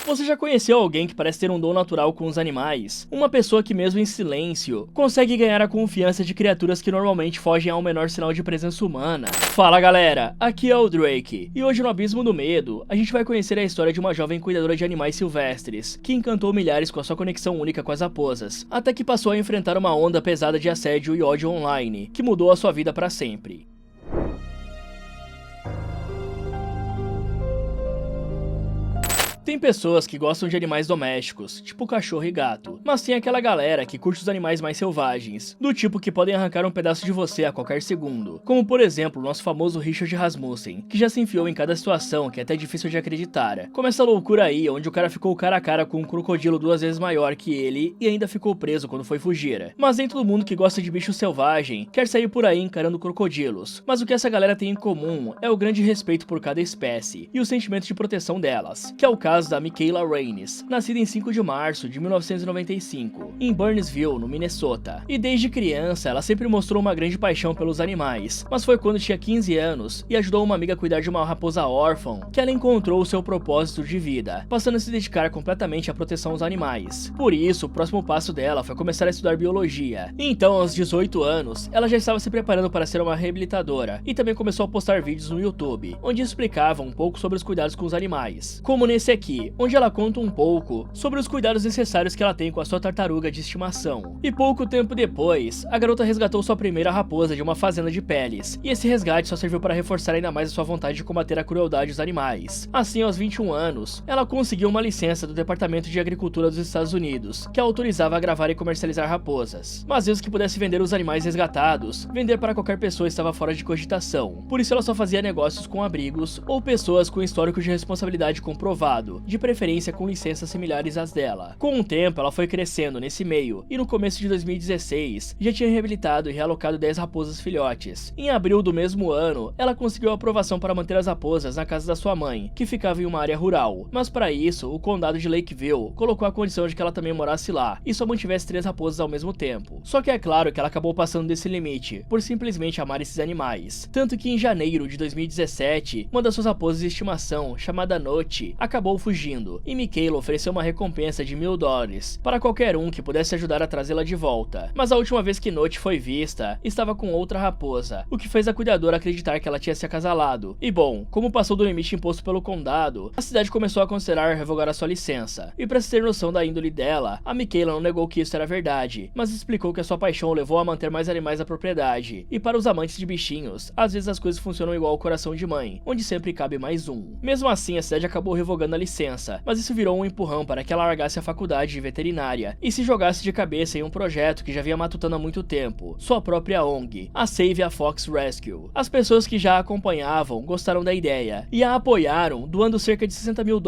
Você já conheceu alguém que parece ter um dom natural com os animais? Uma pessoa que mesmo em silêncio, consegue ganhar a confiança de criaturas que normalmente fogem ao menor sinal de presença humana? Fala galera, aqui é o Drake, e hoje no Abismo do Medo, a gente vai conhecer a história de uma jovem cuidadora de animais silvestres, que encantou milhares com a sua conexão única com as raposas, até que passou a enfrentar uma onda pesada de assédio e ódio online, que mudou a sua vida para sempre. Tem pessoas que gostam de animais domésticos, tipo cachorro e gato, mas tem aquela galera que curte os animais mais selvagens, do tipo que podem arrancar um pedaço de você a qualquer segundo, como por exemplo o nosso famoso Richard Rasmussen, que já se enfiou em cada situação que é até difícil de acreditar, como essa loucura aí onde o cara ficou cara a cara com um crocodilo 2 vezes maior que ele e ainda ficou preso quando foi fugir. Mas nem todo mundo que gosta de bicho selvagem quer sair por aí encarando crocodilos, mas o que essa galera tem em comum é o grande respeito por cada espécie e o sentimento de proteção delas, que é o caso da Michaela Raines, nascida em 5 de março de 1995, em Burnsville, no Minnesota. E desde criança, ela sempre mostrou uma grande paixão pelos animais, mas foi quando tinha 15 anos e ajudou uma amiga a cuidar de uma raposa órfã que ela encontrou o seu propósito de vida, passando a se dedicar completamente à proteção aos animais. Por isso, o próximo passo dela foi começar a estudar biologia. Então, aos 18 anos, ela já estava se preparando para ser uma reabilitadora e também começou a postar vídeos no YouTube, onde explicava um pouco sobre os cuidados com os animais, como nesse aqui, onde ela conta um pouco sobre os cuidados necessários que ela tem com a sua tartaruga de estimação. E pouco tempo depois, a garota resgatou sua primeira raposa de uma fazenda de peles, e esse resgate só serviu para reforçar ainda mais a sua vontade de combater a crueldade dos animais. Assim, aos 21 anos, ela conseguiu uma licença do Departamento de Agricultura dos Estados Unidos, que a autorizava a gravar e comercializar raposas. Mas mesmo que pudesse vender os animais resgatados, vender para qualquer pessoa estava fora de cogitação. Por isso ela só fazia negócios com abrigos ou pessoas com histórico de responsabilidade comprovado, de preferência com licenças similares às dela. Com o tempo, ela foi crescendo nesse meio, e no começo de 2016, já tinha reabilitado e realocado 10 raposas filhotes. Em abril do mesmo ano, ela conseguiu a aprovação para manter as raposas na casa da sua mãe, que ficava em uma área rural. Mas para isso, o condado de Lakeville colocou a condição de que ela também morasse lá, e só mantivesse 3 raposas ao mesmo tempo. Só que é claro que ela acabou passando desse limite, por simplesmente amar esses animais. Tanto que em janeiro de 2017, uma das suas raposas de estimação, chamada Note, acabou fugindo, e Michaela ofereceu uma recompensa de $1000 para qualquer um que pudesse ajudar a trazê-la de volta. Mas a última vez que Note foi vista, estava com outra raposa, o que fez a cuidadora acreditar que ela tinha se acasalado. E bom, como passou do limite imposto pelo condado, a cidade começou a considerar revogar a sua licença. E para se ter noção da índole dela, a Michaela não negou que isso era verdade, mas explicou que a sua paixão levou a manter mais animais na propriedade. E para os amantes de bichinhos, às vezes as coisas funcionam igual ao coração de mãe, onde sempre cabe mais um. Mesmo assim, a cidade acabou revogando a licença, mas isso virou um empurrão para que ela largasse a faculdade de veterinária e se jogasse de cabeça em um projeto que já vinha matutando há muito tempo, sua própria ONG, a Save a Fox Rescue. As pessoas que já a acompanhavam gostaram da ideia e a apoiaram, doando cerca de $60 mil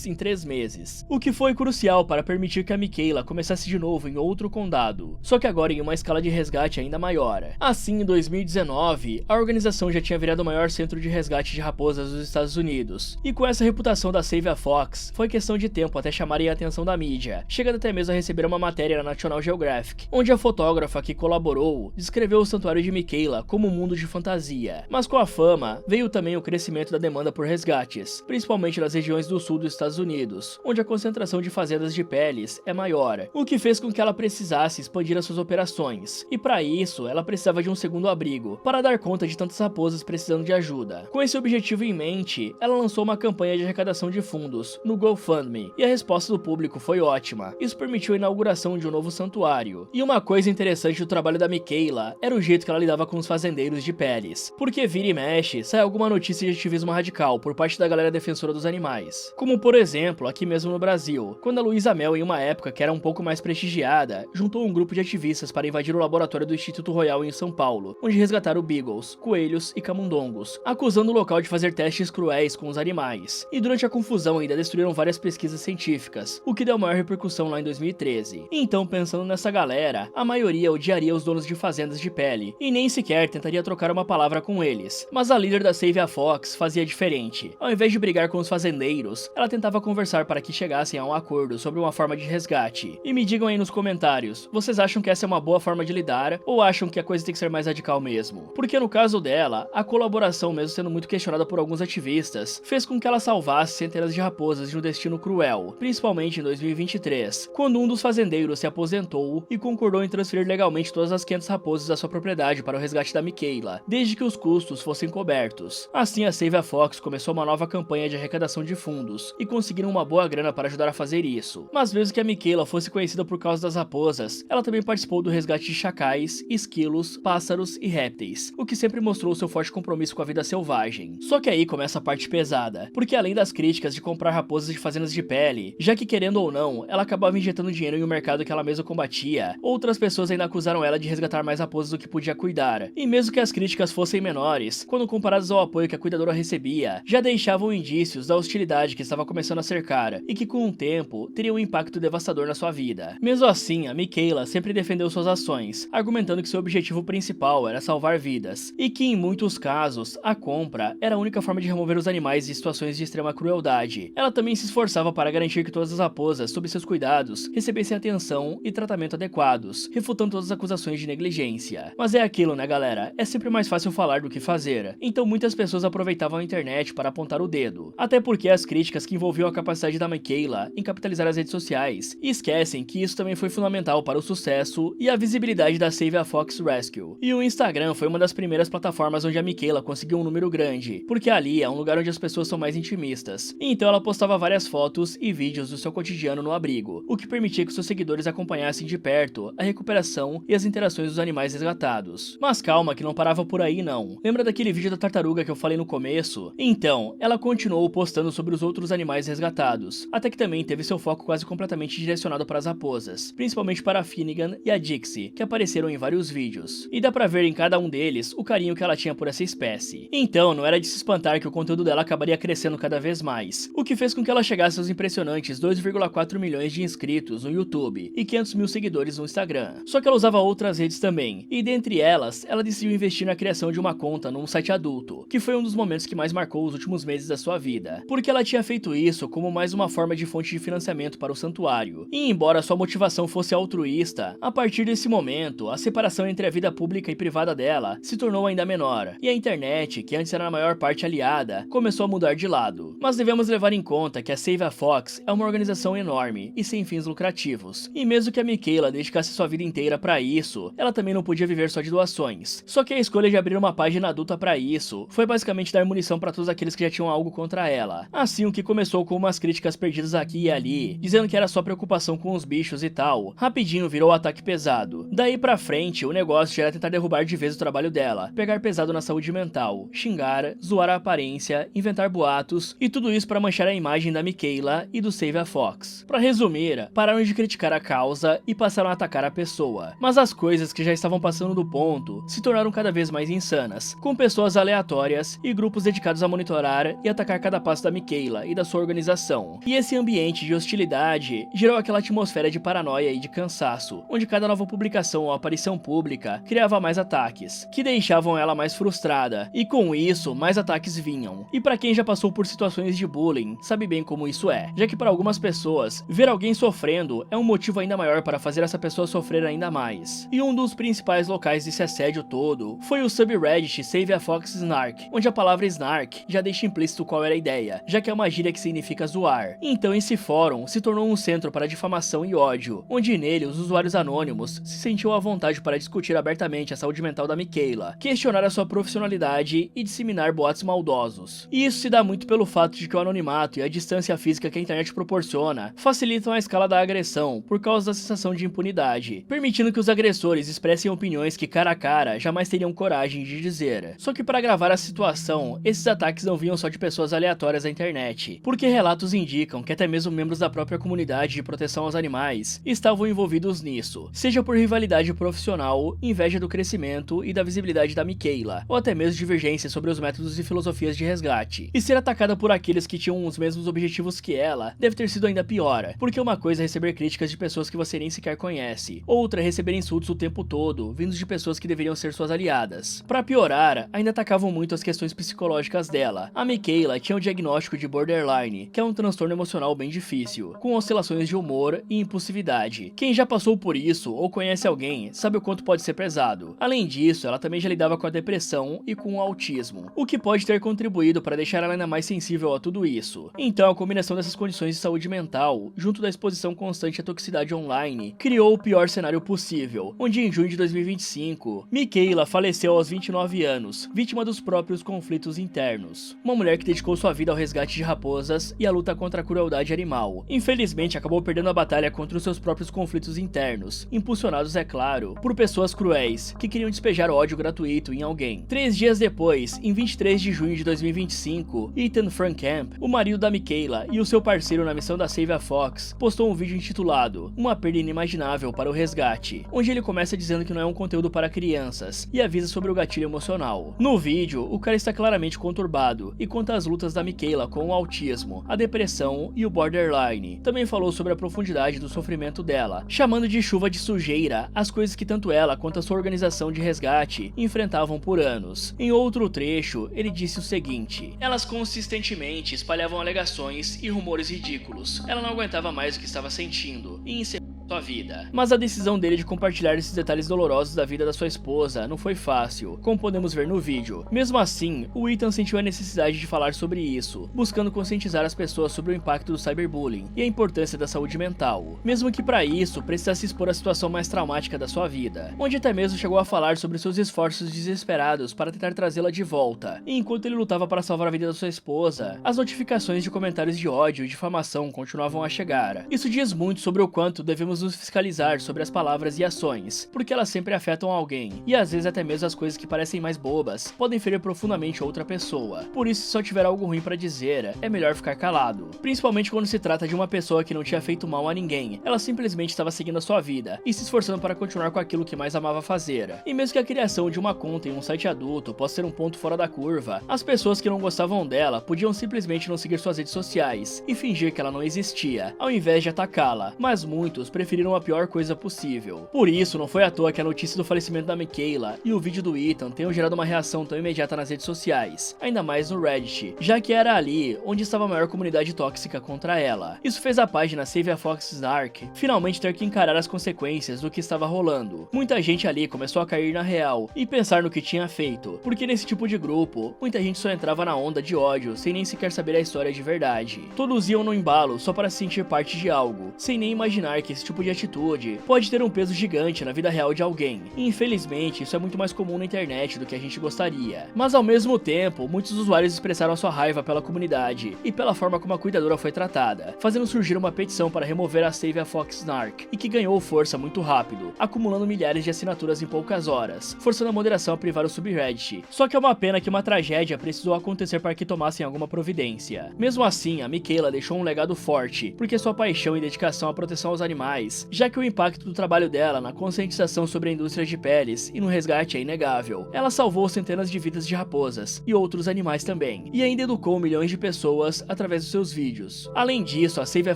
em 3 meses, o que foi crucial para permitir que a Michaela começasse de novo em outro condado, só que agora em uma escala de resgate ainda maior. Assim, em 2019, a organização já tinha virado o maior centro de resgate de raposas dos Estados Unidos, e com essa reputação da Save a Fox, foi questão de tempo até chamarem a atenção da mídia, chegando até mesmo a receber uma matéria na National Geographic, onde a fotógrafa que colaborou descreveu o santuário de Michaela como um mundo de fantasia. Mas com a fama, veio também o crescimento da demanda por resgates, principalmente nas regiões do sul dos Estados Unidos, onde a concentração de fazendas de peles é maior, o que fez com que ela precisasse expandir as suas operações, e para isso, ela precisava de um segundo abrigo, para dar conta de tantas raposas precisando de ajuda. Com esse objetivo em mente, ela lançou uma campanha de arrecadação de fundos no GoFundMe, e a resposta do público foi ótima. Isso permitiu a inauguração de um novo santuário. E uma coisa interessante do trabalho da Michaela era o jeito que ela lidava com os fazendeiros de peles, porque vira e mexe, sai alguma notícia de ativismo radical por parte da galera defensora dos animais. Como por exemplo, aqui mesmo no Brasil, quando a Luísa Mel, em uma época que era um pouco mais prestigiada, juntou um grupo de ativistas para invadir o laboratório do Instituto Royal em São Paulo, onde resgataram beagles, coelhos e camundongos, acusando o local de fazer testes cruéis com os animais. E durante a confusão ainda destruíram várias pesquisas científicas, o que deu maior repercussão lá em 2013. Então, pensando nessa galera, a maioria odiaria os donos de fazendas de pele, e nem sequer tentaria trocar uma palavra com eles. Mas a líder da Save a Fox fazia diferente. Ao invés de brigar com os fazendeiros, ela tentava conversar para que chegassem a um acordo sobre uma forma de resgate. E me digam aí nos comentários, vocês acham que essa é uma boa forma de lidar, ou acham que a coisa tem que ser mais radical mesmo? Porque no caso dela, a colaboração, mesmo sendo muito questionada por alguns ativistas, fez com que ela salvasse centenas de raposas raposas de um destino cruel, principalmente em 2023, quando um dos fazendeiros se aposentou e concordou em transferir legalmente todas as 500 raposas da sua propriedade para o resgate da Michaela, desde que os custos fossem cobertos. Assim, a Save a Fox começou uma nova campanha de arrecadação de fundos e conseguiram uma boa grana para ajudar a fazer isso. Mas mesmo que a Michaela fosse conhecida por causa das raposas, ela também participou do resgate de chacais, esquilos, pássaros e répteis, o que sempre mostrou seu forte compromisso com a vida selvagem. Só que aí começa a parte pesada, porque além das críticas de comprar raposas de fazendas de pele, já que querendo ou não, ela acabava injetando dinheiro em um mercado que ela mesma combatia, outras pessoas ainda acusaram ela de resgatar mais raposas do que podia cuidar. E mesmo que as críticas fossem menores, quando comparadas ao apoio que a cuidadora recebia, já deixavam indícios da hostilidade que estava começando a cercar e que com o tempo teria um impacto devastador na sua vida. Mesmo assim, a Michaela sempre defendeu suas ações, argumentando que seu objetivo principal era salvar vidas, e que em muitos casos, a compra era a única forma de remover os animais de situações de extrema crueldade. Ela também se esforçava para garantir que todas as raposas, sob seus cuidados, recebessem atenção e tratamento adequados, refutando todas as acusações de negligência. Mas é aquilo, né, galera? É sempre mais fácil falar do que fazer. Então muitas pessoas aproveitavam a internet para apontar o dedo. Até porque as críticas que envolviam a capacidade da Michaela em capitalizar as redes sociais, e esquecem que isso também foi fundamental para o sucesso e a visibilidade da Save a Fox Rescue. E o Instagram foi uma das primeiras plataformas onde a Michaela conseguiu um número grande, porque ali é um lugar onde as pessoas são mais intimistas. Então ela postava várias fotos e vídeos do seu cotidiano no abrigo, o que permitia que seus seguidores acompanhassem de perto a recuperação e as interações dos animais resgatados. Mas calma, que não parava por aí não. Lembra daquele vídeo da tartaruga que eu falei no começo? Então, ela continuou postando sobre os outros animais resgatados, até que também teve seu foco quase completamente direcionado para as raposas, principalmente para a Finnegan e a Dixie, que apareceram em vários vídeos. E dá pra ver em cada um deles o carinho que ela tinha por essa espécie. Então, não era de se espantar que o conteúdo dela acabaria crescendo cada vez mais, o que fez com que ela chegasse aos impressionantes 2,4 milhões de inscritos no YouTube e 500 mil seguidores no Instagram. Só que ela usava outras redes também, e dentre elas, ela decidiu investir na criação de uma conta num site adulto, que foi um dos momentos que mais marcou os últimos meses da sua vida, porque ela tinha feito isso como mais uma forma de fonte de financiamento para o santuário. E embora sua motivação fosse altruísta, a partir desse momento, a separação entre a vida pública e privada dela se tornou ainda menor, e a internet, que antes era na maior parte aliada, começou a mudar de lado. Mas devemos levar em conta que a Save a Fox é uma organização enorme e sem fins lucrativos, e mesmo que a Michaela dedicasse sua vida inteira para isso, ela também não podia viver só de doações. Só que a escolha de abrir uma página adulta para isso foi basicamente dar munição para todos aqueles que já tinham algo contra ela. Assim, o que começou com umas críticas perdidas aqui e ali, dizendo que era só preocupação com os bichos e tal, rapidinho virou ataque pesado. Daí pra frente, o negócio já era tentar derrubar de vez o trabalho dela, pegar pesado na saúde mental, xingar, zoar a aparência, inventar boatos, e tudo isso para manchar a imagem da Michaela e do Save a Fox. Pra resumir, pararam de criticar a causa e passaram a atacar a pessoa. Mas as coisas que já estavam passando do ponto se tornaram cada vez mais insanas, com pessoas aleatórias e grupos dedicados a monitorar e atacar cada passo da Michaela e da sua organização. E esse ambiente de hostilidade gerou aquela atmosfera de paranoia e de cansaço, onde cada nova publicação ou aparição pública criava mais ataques, que deixavam ela mais frustrada, e com isso, mais ataques vinham. E pra quem já passou por situações de bullying, sabe bem como isso é, já que para algumas pessoas, ver alguém sofrendo é um motivo ainda maior para fazer essa pessoa sofrer ainda mais. E um dos principais locais desse assédio todo foi o subreddit Save a Fox Snark, onde a palavra Snark já deixa implícito qual era a ideia, já que é uma gíria que significa zoar. Então esse fórum se tornou um centro para difamação e ódio, onde nele os usuários anônimos se sentiam à vontade para discutir abertamente a saúde mental da Michaela, questionar a sua profissionalidade e disseminar boatos maldosos. E isso se dá muito pelo fato de que o anonimato e a distância física que a internet proporciona facilitam a escala da agressão por causa da sensação de impunidade, permitindo que os agressores expressem opiniões que cara a cara jamais teriam coragem de dizer. Só que para agravar a situação, esses ataques não vinham só de pessoas aleatórias da internet, porque relatos indicam que até mesmo membros da própria comunidade de proteção aos animais estavam envolvidos nisso, seja por rivalidade profissional, inveja do crescimento e da visibilidade da Michaela, ou até mesmo divergências sobre os métodos e filosofias de resgate. E ser atacada por aqueles que tinham os mesmos objetivos que ela deve ter sido ainda pior, porque uma coisa é receber críticas de pessoas que você nem sequer conhece, outra é receber insultos o tempo todo, vindos de pessoas que deveriam ser suas aliadas. Pra piorar, ainda atacavam muito as questões psicológicas dela. A Michaela tinha o diagnóstico de borderline, que é um transtorno emocional bem difícil, com oscilações de humor e impulsividade. Quem já passou por isso ou conhece alguém sabe o quanto pode ser pesado. Além disso, ela também já lidava com a depressão e com o autismo, o que pode ter contribuído para deixar ela ainda mais sensível a tudo isso. isso. Então, a combinação dessas condições de saúde mental, junto da exposição constante à toxicidade online, criou o pior cenário possível, onde em junho de 2025, Michaela faleceu aos 29 anos, vítima dos próprios conflitos internos. Uma mulher que dedicou sua vida ao resgate de raposas e à luta contra a crueldade animal. Infelizmente, acabou perdendo a batalha contra os seus próprios conflitos internos, impulsionados, é claro, por pessoas cruéis, que queriam despejar ódio gratuito em alguém. 3 dias depois, em 23 de junho de 2025, Ethan Frankamp, o marido da Michaela e o seu parceiro na missão da Save a Fox, postou um vídeo intitulado Uma Perda Inimaginável para o Resgate, onde ele começa dizendo que não é um conteúdo para crianças e avisa sobre o gatilho emocional. No vídeo, o cara está claramente conturbado e conta as lutas da Michaela com o autismo, a depressão e o borderline. Também falou sobre a profundidade do sofrimento dela, chamando de chuva de sujeira as coisas que tanto ela quanto a sua organização de resgate enfrentavam por anos. Em outro trecho, ele disse o seguinte: elas consistentemente espalhavam alegações e rumores ridículos. Ela não aguentava mais o que estava sentindo e encerrou sua vida. Mas a decisão dele de compartilhar esses detalhes dolorosos da vida da sua esposa não foi fácil, como podemos ver no vídeo. Mesmo assim, o Ethan sentiu a necessidade de falar sobre isso, buscando conscientizar as pessoas sobre o impacto do cyberbullying e a importância da saúde mental, mesmo que para isso precisasse expor a situação mais traumática da sua vida, onde até mesmo chegou a falar sobre seus esforços desesperados para tentar trazê-la de volta. E enquanto ele lutava para salvar a vida da sua esposa, as notificações de comentários de ódio e difamação continuavam a chegar. Isso diz muito sobre o quanto devemos nos fiscalizar sobre as palavras e ações, porque elas sempre afetam alguém, e às vezes até mesmo as coisas que parecem mais bobas podem ferir profundamente outra pessoa. Por isso, se só tiver algo ruim pra dizer, é melhor ficar calado, principalmente quando se trata de uma pessoa que não tinha feito mal a ninguém. Ela simplesmente estava seguindo a sua vida e se esforçando para continuar com aquilo que mais amava fazer. E mesmo que a criação de uma conta em um site adulto possa ser um ponto fora da curva, as pessoas que não gostavam dela podiam simplesmente não seguir suas redes sociais e fingir que ela não existia, ao invés de atacá-la, mas muitos preferiram a pior coisa possível. Por isso, não foi à toa que a notícia do falecimento da Michaela e o vídeo do Ethan tenham gerado uma reação tão imediata nas redes sociais, ainda mais no Reddit, já que era ali onde estava a maior comunidade tóxica contra ela. Isso fez a página Save a Fox Snark finalmente ter que encarar as consequências do que estava rolando. Muita gente ali começou a cair na real e pensar no que tinha feito, porque nesse tipo de grupo, muita gente só entrava na onda de ódio sem nem sequer saber a história de verdade. Todos iam no embalo só para se sentir parte de algo, sem nem imaginar que esse tipo de atitude pode ter um peso gigante na vida real de alguém. E infelizmente, isso é muito mais comum na internet do que a gente gostaria. Mas ao mesmo tempo, muitos usuários expressaram a sua raiva pela comunidade e pela forma como a cuidadora foi tratada, fazendo surgir uma petição para remover a Save a Fox Snark, e que ganhou força muito rápido, acumulando milhares de assinaturas em poucas horas, forçando a moderação a privar o subreddit. Só que é uma pena que uma tragédia precisou acontecer para que tomassem alguma providência. Mesmo assim, a Michaela deixou um legado forte, porque sua paixão e dedicação à proteção aos animais, já que o impacto do trabalho dela na conscientização sobre a indústria de peles e no resgate é inegável. Ela salvou centenas de vidas de raposas e outros animais também, e ainda educou milhões de pessoas através dos seus vídeos. Além disso, a Save a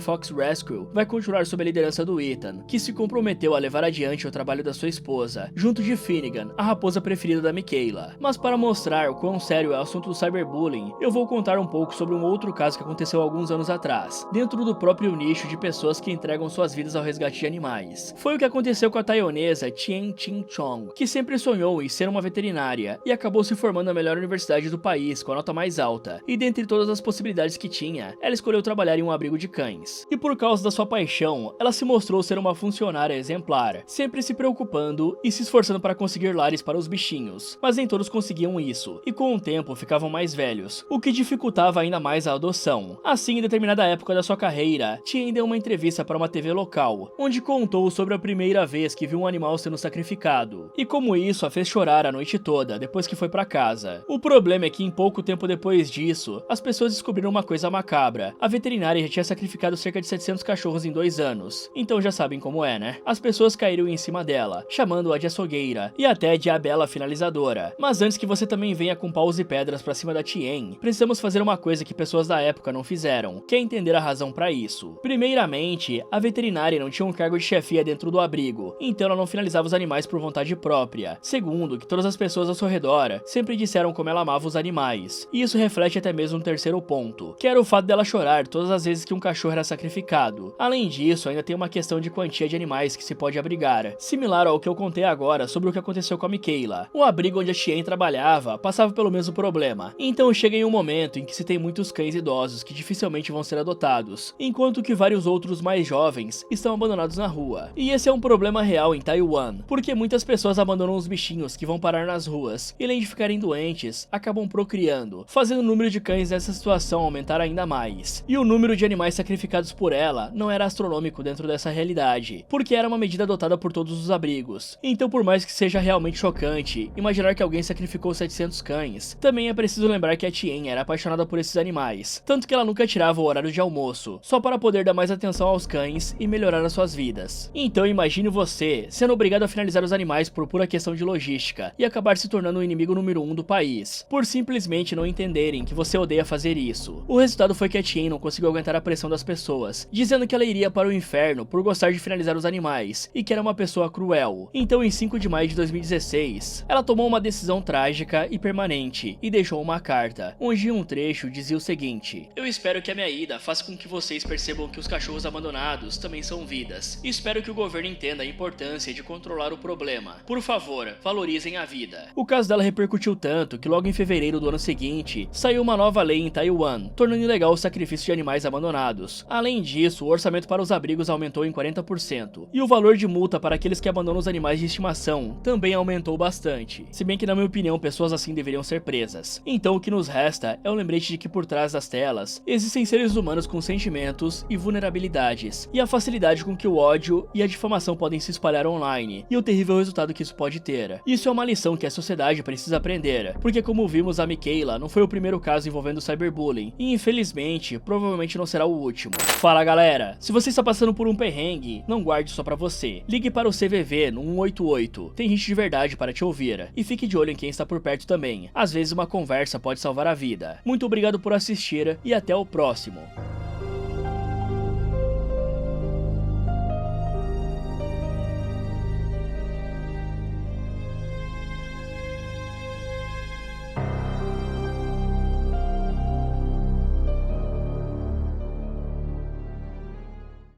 Fox Rescue vai continuar sob a liderança do Ethan, que se comprometeu a levar adiante o trabalho da sua esposa, junto de Finnegan, a raposa preferida da Michaela. Mas para mostrar o quão sério é o assunto do cyberbullying, eu vou contar um pouco sobre um outro caso que aconteceu alguns anos atrás, dentro do próprio nicho de pessoas que entregam suas vidas ao resgate de animais. Foi o que aconteceu com a taiwanesa Tien Chin Chong, que sempre sonhou em ser uma veterinária e acabou se formando na melhor universidade do país com a nota mais alta, e dentre todas as possibilidades que tinha, ela escolheu trabalhar em um abrigo de cães. E por causa da sua paixão, ela se mostrou ser uma funcionária exemplar, sempre se preocupando e se esforçando para conseguir lares para os bichinhos, mas nem todos conseguiam isso, e com o tempo ficavam mais velhos, o que dificultava ainda mais a adoção. Assim, em determinada época da sua carreira, Tien deu uma entrevista para uma TV local, onde contou sobre a primeira vez que viu um animal sendo sacrificado, e como isso a fez chorar a noite toda depois que foi para casa. O problema é que em pouco tempo depois disso, as pessoas descobriram uma coisa macabra. A veterinária já tinha sacrificado cerca de 700 cachorros em 2 anos, então já sabem como é, né? As pessoas caíram em cima dela, chamando-a de açougueira e até de a bela finalizadora. Mas antes que você também venha com paus e pedras pra cima da Tien, precisamos fazer uma coisa que pessoas da época não fizeram, que é entender a razão pra isso. Primeiramente, a veterinária não tinha um cargo de chefia dentro do abrigo, então ela não finalizava os animais por vontade própria. Segundo, que todas as pessoas ao seu redor sempre disseram como ela amava os animais. E isso reflete até mesmo um terceiro ponto, que era o fato dela chorar todas as vezes que um cachorro era sacrificado. Além disso, ainda tem uma questão de quantia de animais que se pode abrigar, similar ao que eu contei agora sobre o que aconteceu com a Michaela. O abrigo onde a Tien trabalhava passava pelo mesmo problema, então chega em um momento em que se tem muitos cães idosos que dificilmente vão ser adotados, enquanto que vários outros mais jovens estão abandonados na rua. E esse é um problema real em Taiwan, porque muitas pessoas abandonam os bichinhos que vão parar nas ruas, e além de ficarem doentes, acabam procriando, fazendo o número de cães nessa situação aumentar ainda mais. E o número de animais sacrificados por ela não era astronômico dentro dessa realidade, porque era uma medida adotada por todos os abrigos. Então, por mais que seja realmente chocante imaginar que alguém sacrificou 700 cães, também é preciso lembrar que a Tien era apaixonada por esses animais, tanto que ela nunca tirava o horário de almoço, só para poder dar mais atenção aos cães e melhorar as suas vidas. Então imagine você sendo obrigado a finalizar os animais por pura questão de logística e acabar se tornando o inimigo número 1 do país, por simplesmente não entenderem que você odeia fazer isso. O resultado foi que a Tien não conseguiu aguentar a pressão das pessoas, dizendo que ela iria para o inferno por gostar de finalizar os animais e que era uma pessoa cruel. Então, em 5 de maio de 2016, ela tomou uma decisão trágica e permanente e deixou uma carta, onde um trecho dizia o seguinte: "Eu espero que a minha ida faça com que vocês percebam que os cachorros abandonados também são vidas. Espero que o governo entenda a importância de controlar o problema. Por favor, valorizem a vida." O caso dela repercutiu tanto que logo em fevereiro do ano seguinte, saiu uma nova lei em Taiwan, tornando ilegal o sacrifício de animais abandonados. Além disso, o orçamento para os abrigos aumentou em 40%, e o valor de multa para aqueles que abandonam os animais de estimação também aumentou bastante. Se bem que, na minha opinião, pessoas assim deveriam ser presas. Então o que nos resta é o lembrete de que por trás das telas existem seres humanos com sentimentos e vulnerabilidades, e a facilidade com que o ódio e a difamação podem se espalhar online, e o terrível resultado que isso pode ter. Isso é uma lição que a sociedade precisa aprender, porque como vimos, a Michaela não foi o primeiro caso envolvendo cyberbullying, e infelizmente, provavelmente não será o último. Fala galera, se você está passando por um perrengue, não guarde só pra você. Ligue para o CVV no 188, tem gente de verdade para te ouvir, e fique de olho em quem está por perto também. Às vezes uma conversa pode salvar a vida. Muito obrigado por assistir e até o próximo.